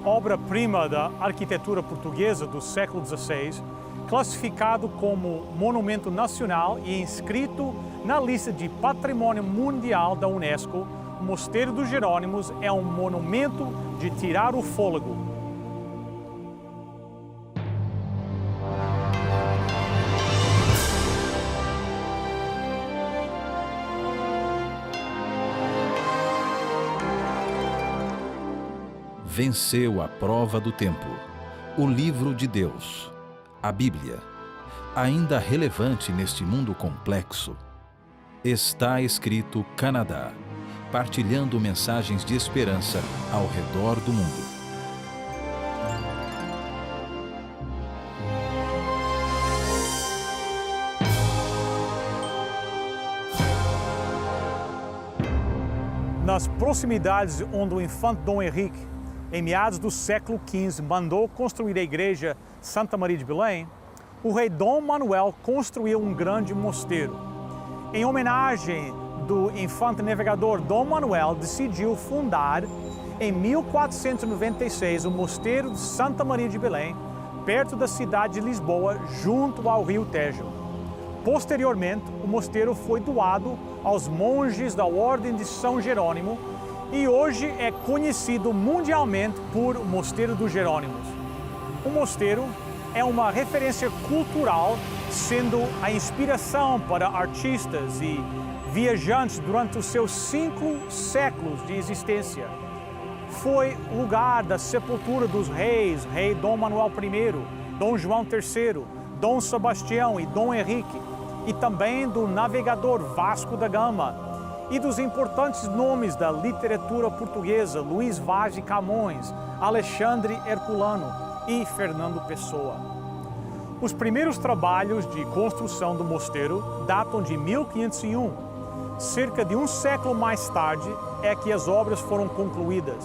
obra-prima da arquitetura portuguesa do século XVI, classificado como monumento nacional e inscrito na lista de Patrimônio Mundial da Unesco, o Mosteiro dos Jerônimos é um monumento de tirar o fôlego. Venceu a prova do tempo. O livro de Deus, a Bíblia, ainda relevante neste mundo complexo. Está escrito Canadá, partilhando mensagens de esperança ao redor do mundo. Nas proximidades onde o infante Dom Henrique, em meados do século XV, mandou construir a igreja Santa Maria de Belém, o rei Dom Manuel construiu um grande mosteiro. Em homenagem do infante navegador Dom Manuel, decidiu fundar, em 1496, o mosteiro de Santa Maria de Belém, perto da cidade de Lisboa, junto ao rio Tejo. Posteriormente, o mosteiro foi doado aos monges da Ordem de São Jerônimo, e hoje é conhecido mundialmente por Mosteiro dos Jerônimos. O mosteiro é uma referência cultural, sendo a inspiração para artistas e viajantes durante os seus 5 séculos de existência. Foi lugar da sepultura dos reis, rei Dom Manuel I, Dom João III, Dom Sebastião e Dom Henrique, e também do navegador Vasco da Gama, e dos importantes nomes da literatura portuguesa, Luís Vaz de Camões, Alexandre Herculano e Fernando Pessoa. Os primeiros trabalhos de construção do mosteiro datam de 1501. Cerca de um século mais tarde é que as obras foram concluídas.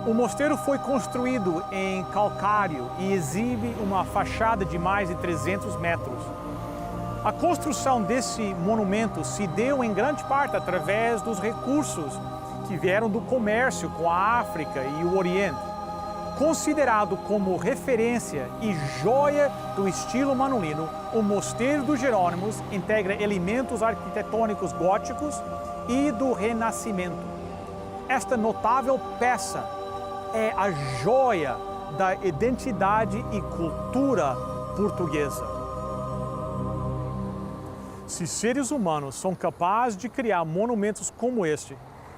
O mosteiro foi construído em calcário e exibe uma fachada de mais de 300 metros. A construção desse monumento se deu em grande parte através dos recursos que vieram do comércio com a África e o Oriente. Considerado como referência e joia do estilo manuelino, o Mosteiro dos Jerônimos integra elementos arquitetônicos góticos e do Renascimento. Esta notável peça é a joia da identidade e cultura portuguesa. Se seres humanos são capazes de criar monumentos como este,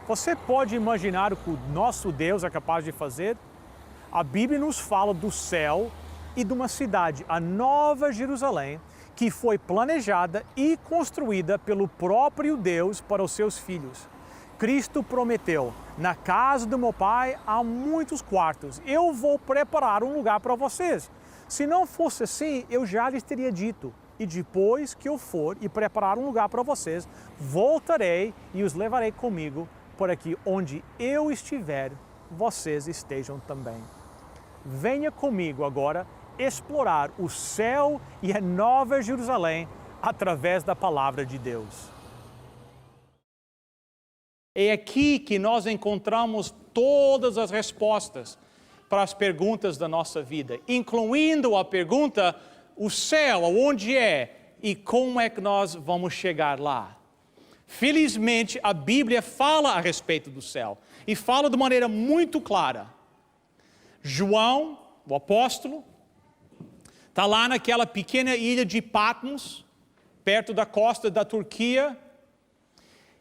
você pode imaginar o que o nosso Deus é capaz de fazer? A Bíblia nos fala do céu e de uma cidade, a Nova Jerusalém, que foi planejada e construída pelo próprio Deus para os seus filhos. Cristo prometeu: na casa do meu Pai há muitos quartos, eu vou preparar um lugar para vocês. Se não fosse assim, eu já lhes teria dito. E depois que eu for e preparar um lugar para vocês, voltarei e os levarei comigo, para que onde eu estiver, vocês estejam também. Venha comigo agora explorar o céu e a Nova Jerusalém através da palavra de Deus. É aqui que nós encontramos todas as respostas para as perguntas da nossa vida, incluindo a pergunta: o céu, onde é e como é que nós vamos chegar lá? Felizmente, a Bíblia fala a respeito do céu e fala de maneira muito clara. João, o apóstolo, está lá naquela pequena ilha de Patmos, perto da costa da Turquia,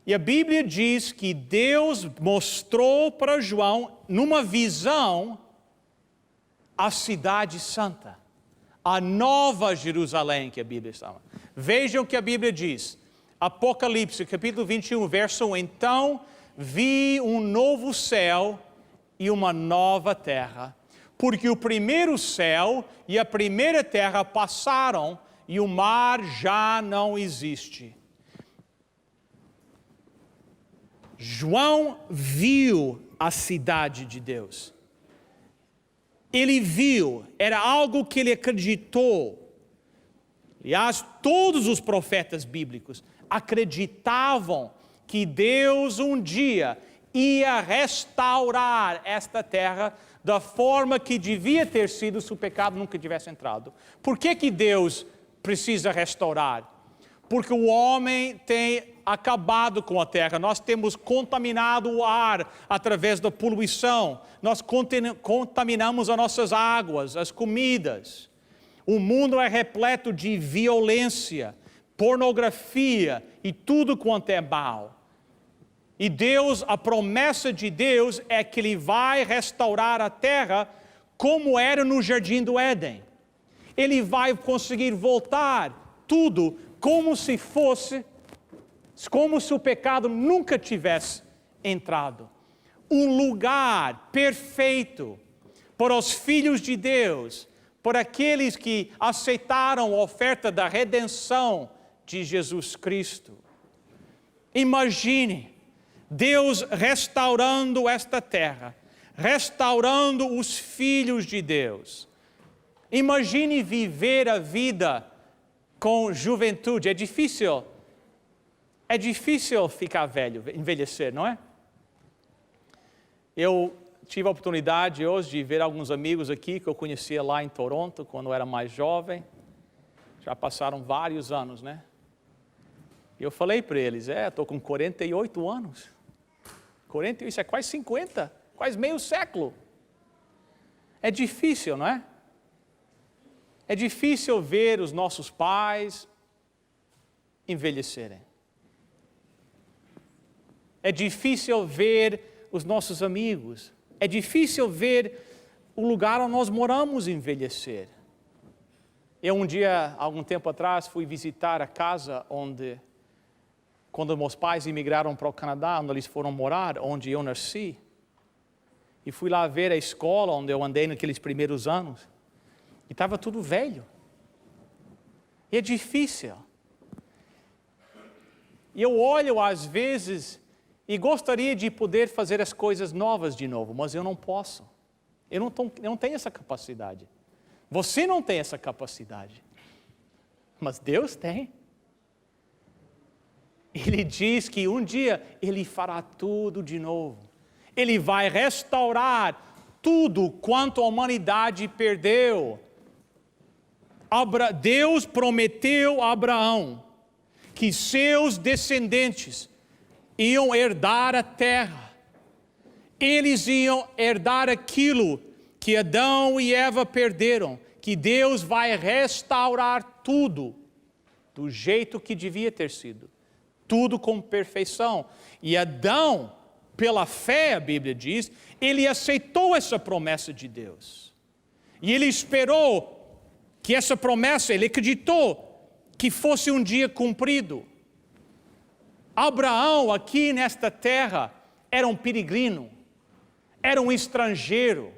e a Bíblia diz que Deus mostrou para João, numa visão, a cidade santa. A Nova Jerusalém, que a Bíblia chama. Vejam o que a Bíblia diz. Apocalipse, capítulo 21, verso 1. Então vi um novo céu e uma nova terra, porque o primeiro céu e a primeira terra passaram e o mar já não existe. João viu a cidade de Deus. Ele viu, era algo que ele acreditou. Aliás, todos os profetas bíblicos acreditavam que Deus um dia ia restaurar esta terra da forma que devia ter sido se o pecado nunca tivesse entrado. Por que Deus precisa restaurar? Porque o homem tem acabado com a terra, nós temos contaminado o ar através da poluição, nós contaminamos as nossas águas, as comidas. O mundo é repleto de violência, pornografia e tudo quanto é mal. E Deus, a promessa de Deus é que Ele vai restaurar a terra como era no Jardim do Éden. Ele vai conseguir voltar tudo como se o pecado nunca tivesse entrado. Um lugar perfeito para os filhos de Deus, para aqueles que aceitaram a oferta da redenção de Jesus Cristo. Imagine Deus restaurando esta terra, restaurando os filhos de Deus. Imagine viver a vida com juventude. É difícil ficar velho, envelhecer, não é? Eu tive a oportunidade hoje de ver alguns amigos aqui que eu conhecia lá em Toronto, quando eu era mais jovem. Já passaram vários anos, né? E eu falei para eles, estou com 48 anos. 48, isso é quase 50, quase meio século. É difícil, não é? É difícil ver os nossos pais envelhecerem. É difícil ver os nossos amigos. É difícil ver o lugar onde nós moramos envelhecer. Eu um dia, algum tempo atrás, fui visitar a casa quando meus pais imigraram para o Canadá, onde eles foram morar, onde eu nasci. E fui lá ver a escola onde eu andei naqueles primeiros anos. E estava tudo velho. E é difícil. E eu olho às vezes e gostaria de poder fazer as coisas novas de novo, mas eu não posso. Eu não tenho essa capacidade. Você não tem essa capacidade. Mas Deus tem. Ele diz que um dia Ele fará tudo de novo. Ele vai restaurar tudo quanto a humanidade perdeu. Deus prometeu a Abraão que seus descendentes iam herdar a terra. Eles iam herdar aquilo que Adão e Eva perderam, que Deus vai restaurar tudo do jeito que devia ter sido. Tudo com perfeição. E Adão, pela fé, a Bíblia diz, ele aceitou essa promessa de Deus. E ele esperou que essa promessa, ele acreditou que fosse um dia cumprido. Abraão, aqui nesta terra, era um peregrino, era um estrangeiro.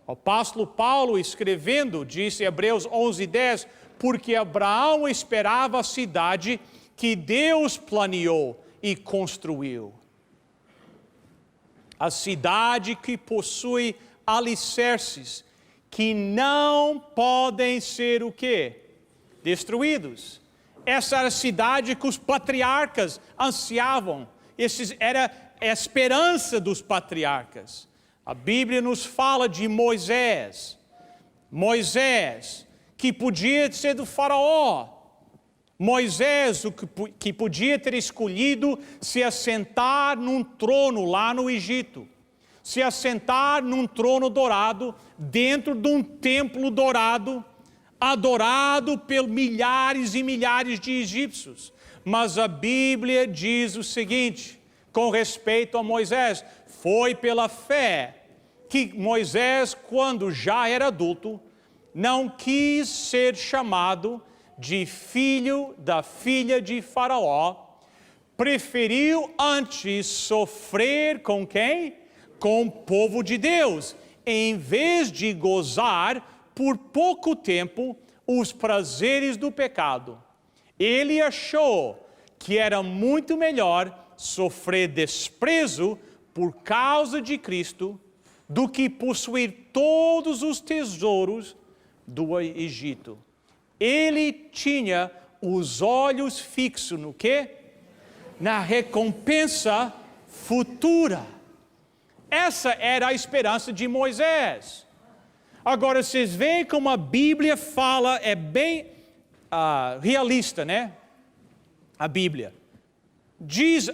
O apóstolo Paulo, escrevendo, disse em Hebreus 11:10, porque Abraão esperava a cidade que Deus planeou e construiu. A cidade que possui alicerces que não podem ser o quê? Destruídos. Essa era a cidade que os patriarcas ansiavam. Era a esperança dos patriarcas. A Bíblia nos fala de Moisés. Moisés, que podia ser do faraó. Moisés, que podia ter escolhido se assentar num trono lá no Egito. Se assentar num trono dourado, dentro de um templo dourado, adorado por milhares e milhares de egípcios. Mas a Bíblia diz o seguinte, com respeito a Moisés, foi pela fé que Moisés, quando já era adulto, não quis ser chamado de filho da filha de Faraó, preferiu antes sofrer com quem? Com o povo de Deus, em vez de gozar por pouco tempo os prazeres do pecado. Ele achou que era muito melhor sofrer desprezo por causa de Cristo do que possuir todos os tesouros do Egito. Ele tinha os olhos fixos no quê? Na recompensa futura. Essa era a esperança de Moisés. Agora, vocês veem como a Bíblia fala, é bem realista, né? A Bíblia diz,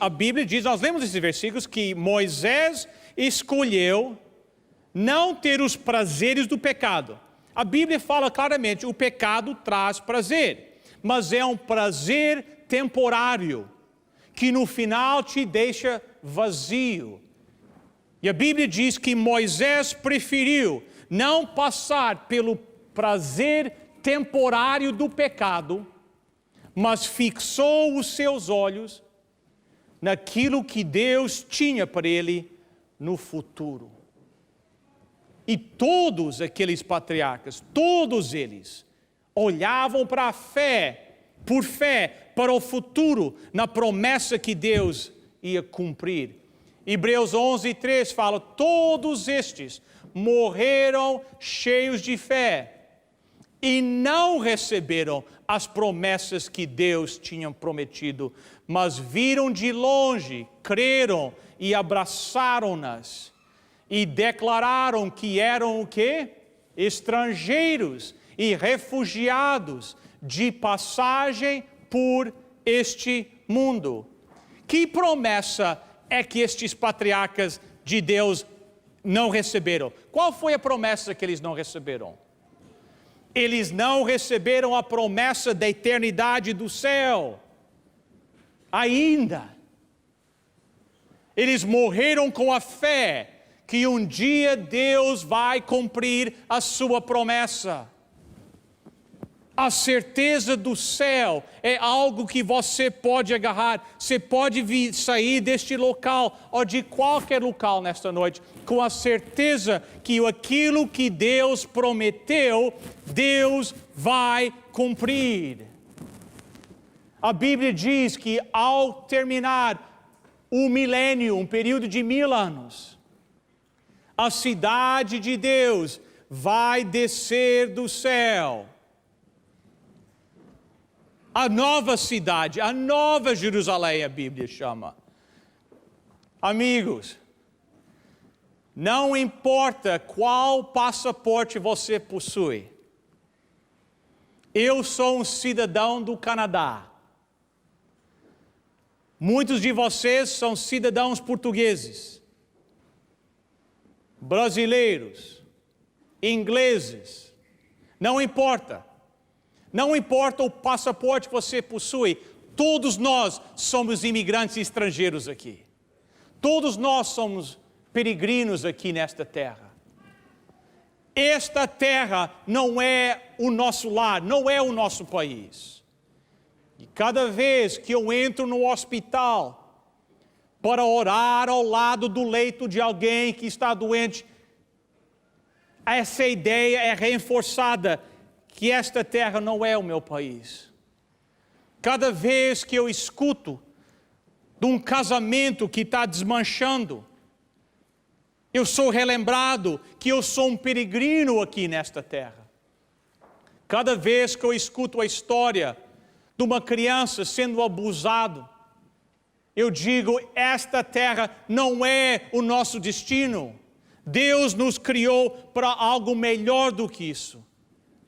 nós lemos esses versículos, que Moisés escolheu não ter os prazeres do pecado. A Bíblia fala claramente, o pecado traz prazer, mas é um prazer temporário, que no final te deixa vazio. E a Bíblia diz que Moisés preferiu não passar pelo prazer temporário do pecado, mas fixou os seus olhos naquilo que Deus tinha para ele no futuro. E todos aqueles patriarcas, todos eles, olhavam para a fé, por fé, para o futuro, na promessa que Deus ia cumprir. Hebreus 11:3 fala, todos estes morreram cheios de fé e não receberam as promessas que Deus tinha prometido, mas viram de longe, creram e abraçaram-nas e declararam que eram o quê? Estrangeiros e refugiados de passagem por este mundo. Que promessa é que estes patriarcas de Deus não receberam? Qual foi a promessa que eles não receberam? Eles não receberam a promessa da eternidade do céu. Ainda. Eles morreram com a fé que um dia Deus vai cumprir a sua promessa. A certeza do céu é algo que você pode agarrar. Você pode sair deste local ou de qualquer local nesta noite com a certeza que aquilo que Deus prometeu, Deus vai cumprir. A Bíblia diz que ao terminar o milênio, um período de 1000 anos, a cidade de Deus vai descer do céu. A nova cidade, a nova Jerusalém, a Bíblia chama. Amigos, não importa qual passaporte você possui. Eu sou um cidadão do Canadá. Muitos de vocês são cidadãos portugueses, brasileiros, ingleses. Não importa. Não importa o passaporte que você possui, todos nós somos imigrantes estrangeiros aqui. Todos nós somos peregrinos aqui nesta terra. Esta terra não é o nosso lar, não é o nosso país. E cada vez que eu entro no hospital para orar ao lado do leito de alguém que está doente, essa ideia é reforçada, que esta terra não é o meu país. Cada vez que eu escuto de um casamento que está desmanchando, eu sou relembrado que eu sou um peregrino aqui nesta terra. Cada vez que eu escuto a história de uma criança sendo abusada, eu digo, esta terra não é o nosso destino. Deus nos criou para algo melhor do que isso.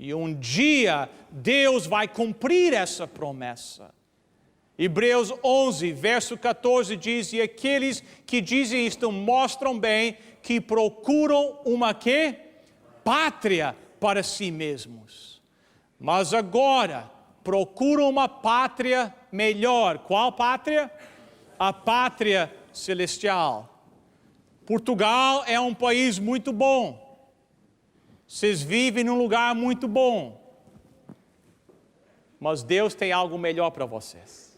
E um dia Deus vai cumprir essa promessa. Hebreus 11, verso 14 diz, e aqueles que dizem isto mostram bem que procuram uma quê? Pátria para si mesmos. Mas agora procuram uma pátria melhor. Qual pátria? A pátria celestial. Portugal é um país muito bom. Vocês vivem num lugar muito bom. Mas Deus tem algo melhor para vocês.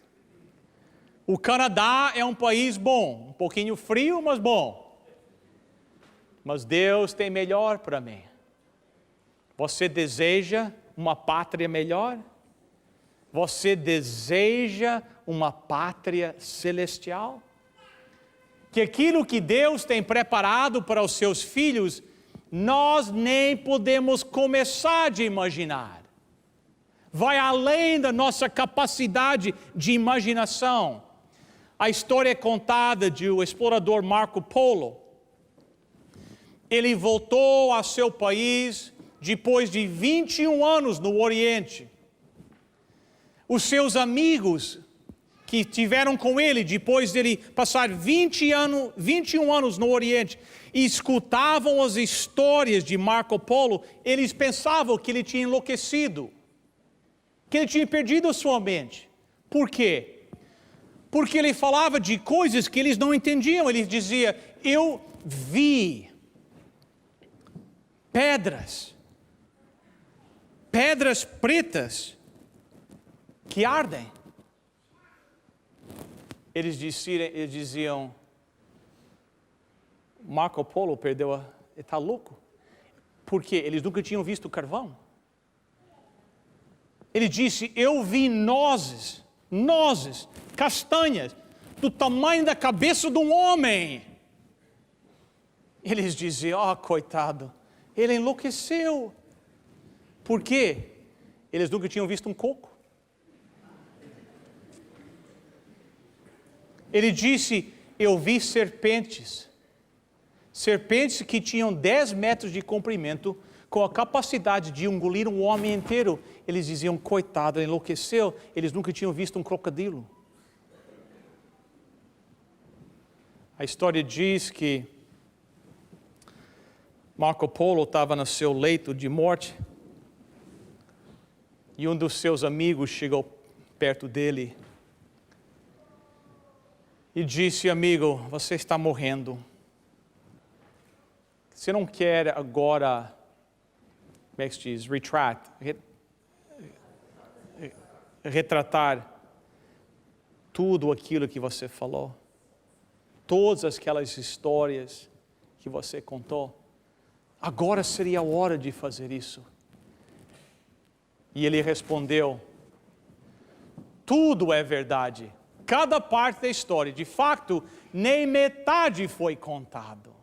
O Canadá é um país bom. Um pouquinho frio, mas bom. Mas Deus tem melhor para mim. Você deseja uma pátria melhor? Você deseja uma pátria celestial? Que aquilo que Deus tem preparado para os seus filhos, nós nem podemos começar de imaginar. Vai além da nossa capacidade de imaginação. A história é contada de o explorador Marco Polo. Ele voltou a seu país depois de 21 anos no Oriente. Os seus amigos que tiveram com ele depois dele passar 21 anos no Oriente e escutavam as histórias de Marco Polo, eles pensavam que ele tinha enlouquecido, que ele tinha perdido a sua mente. Por quê? Porque ele falava de coisas que eles não entendiam. Ele dizia: eu vi pedras pretas que ardem. Eles diziam, Marco Polo ele está louco. Porque eles nunca tinham visto carvão. Ele disse: eu vi nozes, castanhas, do tamanho da cabeça de um homem. Eles diziam: coitado, ele enlouqueceu. Por quê? Eles nunca tinham visto um coco. Ele disse: eu vi serpentes que tinham 10 metros de comprimento, com a capacidade de engolir um homem inteiro. Eles diziam: coitado, ele enlouqueceu. Eles nunca tinham visto um crocodilo. A história diz que Marco Polo estava no seu leito de morte e um dos seus amigos chegou perto dele e disse: amigo, você está morrendo. Você não quer agora, como é que se diz, retratar tudo aquilo que você falou? Todas aquelas histórias que você contou? Agora seria a hora de fazer isso. E ele respondeu: tudo é verdade. Cada parte da história, de fato, nem metade foi contado.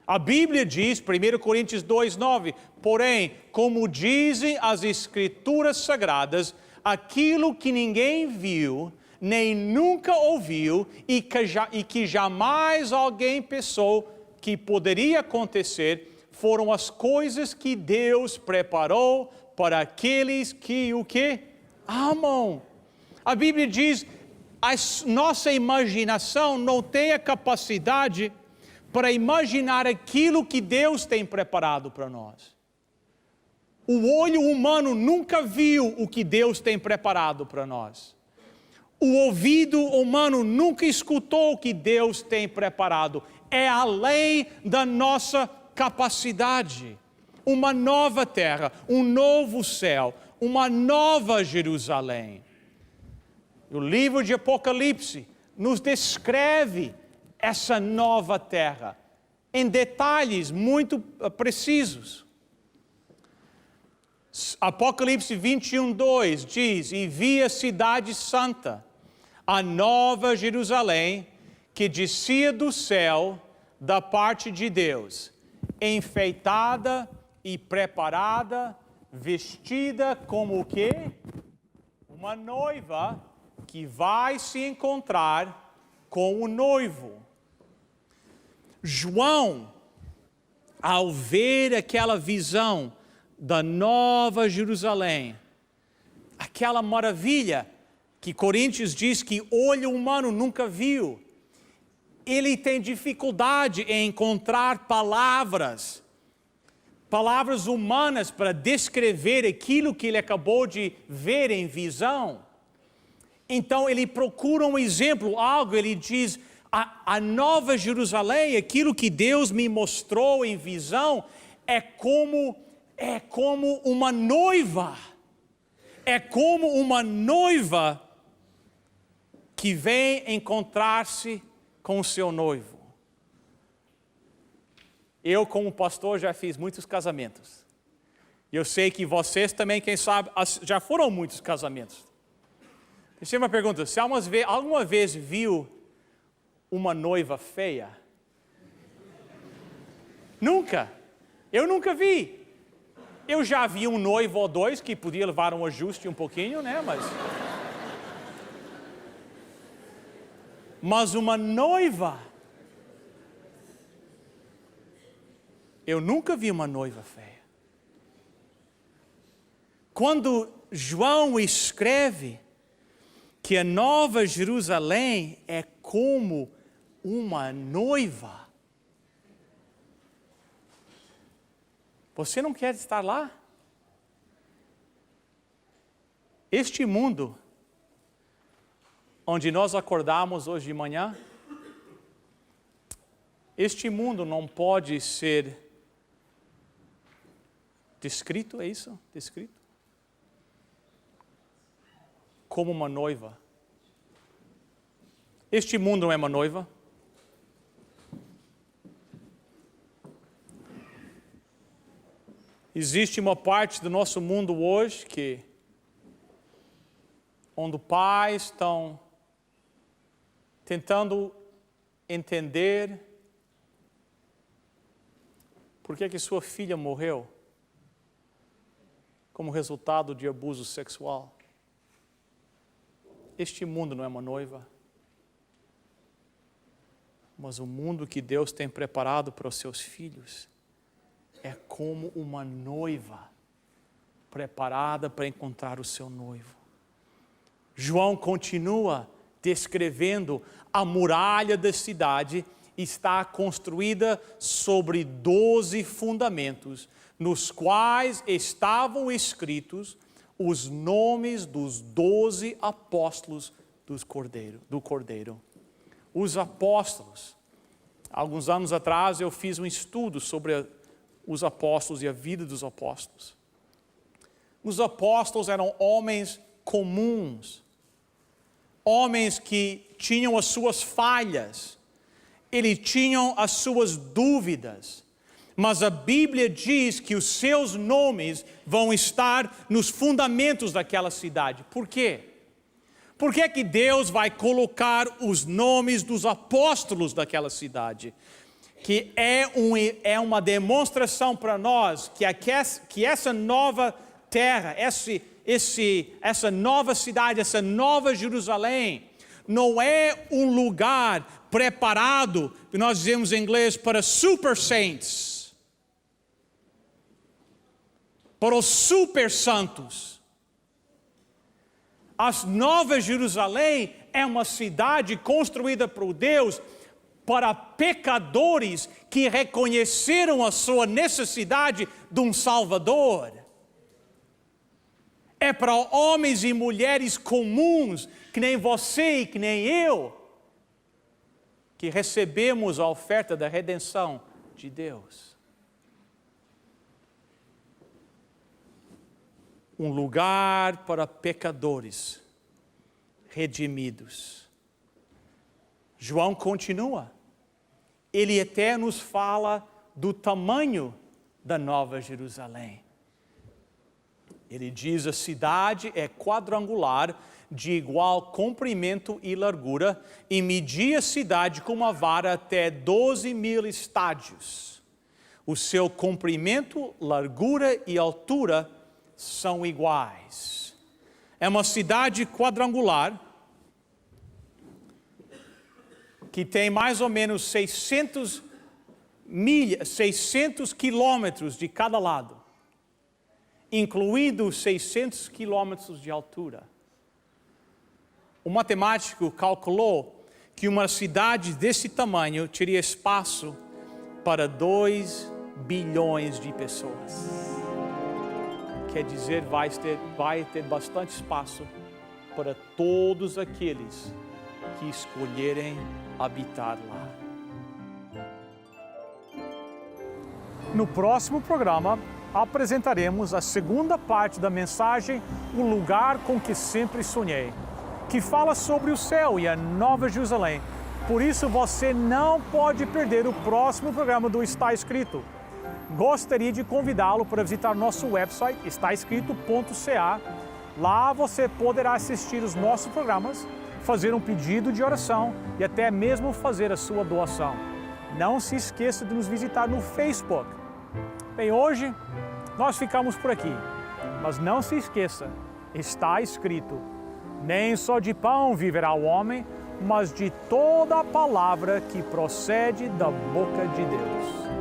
A Bíblia diz, 1 Coríntios 2:9, porém, como dizem as Escrituras Sagradas, aquilo que ninguém viu, nem nunca ouviu, e que jamais alguém pensou que poderia acontecer, foram as coisas que Deus preparou para aqueles que o quê? Amam. A Bíblia diz: a nossa imaginação não tem a capacidade para imaginar aquilo que Deus tem preparado para nós. O olho humano nunca viu o que Deus tem preparado para nós. O ouvido humano nunca escutou o que Deus tem preparado. É além da nossa capacidade. Uma nova terra, um novo céu, uma nova Jerusalém. O livro de Apocalipse nos descreve essa nova terra em detalhes muito precisos. Apocalipse 21:2 diz: e vi a cidade santa, a nova Jerusalém, que descia do céu da parte de Deus, enfeitada e preparada, vestida como o quê? Uma noiva que vai se encontrar com o noivo. João, ao ver aquela visão da nova Jerusalém, aquela maravilha que Coríntios diz que olho humano nunca viu, ele tem dificuldade em encontrar palavras humanas para descrever aquilo que ele acabou de ver em visão. Então ele procura um exemplo, ele diz: a nova Jerusalém, aquilo que Deus me mostrou em visão, é como uma noiva. É como uma noiva que vem encontrar-se com o seu noivo. Eu, como pastor, já fiz muitos casamentos. Eu sei que vocês também, quem sabe, já foram muitos casamentos. Deixa eu uma pergunta: você alguma vez viu uma noiva feia? Nunca. Eu nunca vi. Eu já vi um noivo ou dois que podia levar um ajuste um pouquinho, né? Mas uma noiva, eu nunca vi uma noiva feia. Quando João escreve que a Nova Jerusalém é como uma noiva, você não quer estar lá? Este mundo onde nós acordamos hoje de manhã, este mundo não pode ser descrito, é isso? Descrito? Como uma noiva. Este mundo não é uma noiva. Existe uma parte do nosso mundo hoje onde pais estão tentando entender por que sua filha morreu como resultado de abuso sexual. Este mundo não é uma noiva, mas o mundo que Deus tem preparado para os seus filhos é como uma noiva preparada para encontrar o seu noivo. João continua descrevendo a muralha da cidade, está construída sobre 12 fundamentos, nos quais estavam escritos os nomes dos 12 apóstolos do Cordeiro. Os apóstolos. Alguns anos atrás eu fiz um estudo sobre os apóstolos e a vida dos apóstolos. Os apóstolos eram homens comuns, homens que tinham as suas falhas, eles tinham as suas dúvidas, mas a Bíblia diz que os seus nomes vão estar nos fundamentos daquela cidade. Por quê? Por que que Deus vai colocar os nomes dos apóstolos daquela cidade? Que é uma demonstração para nós que essa nova terra, essa nova cidade, essa nova Jerusalém, não é um lugar preparado, que nós dizemos em inglês, para super saints, para os super santos. A Nova Jerusalém é uma cidade construída por Deus para pecadores que reconheceram a sua necessidade de um Salvador. É para homens e mulheres comuns, que nem você e que nem eu, que recebemos a oferta da redenção de Deus. Um lugar para pecadores redimidos. João continua. Ele até nos fala do tamanho da Nova Jerusalém. Ele diz: a cidade é quadrangular, de igual comprimento e largura, e media a cidade com uma vara até 12.000 estádios. O seu comprimento, largura e altura são iguais. É uma cidade quadrangular que tem mais ou menos 600 quilômetros de cada lado, incluindo 600 quilômetros de altura. O matemático calculou que uma cidade desse tamanho teria espaço para 2 bilhões de pessoas. Quer dizer, vai ter bastante espaço para todos aqueles que escolherem habitar lá. No próximo programa, apresentaremos a segunda parte da mensagem O Lugar com que Sempre Sonhei, que fala sobre o céu e a Nova Jerusalém. Por isso, você não pode perder o próximo programa do Está Escrito. Gostaria de convidá-lo para visitar nosso website, estaescrito.ca. Lá você poderá assistir os nossos programas, fazer um pedido de oração e até mesmo fazer a sua doação. Não se esqueça de nos visitar no Facebook. Bem, hoje nós ficamos por aqui, mas não se esqueça, está escrito: nem só de pão viverá o homem, mas de toda a palavra que procede da boca de Deus.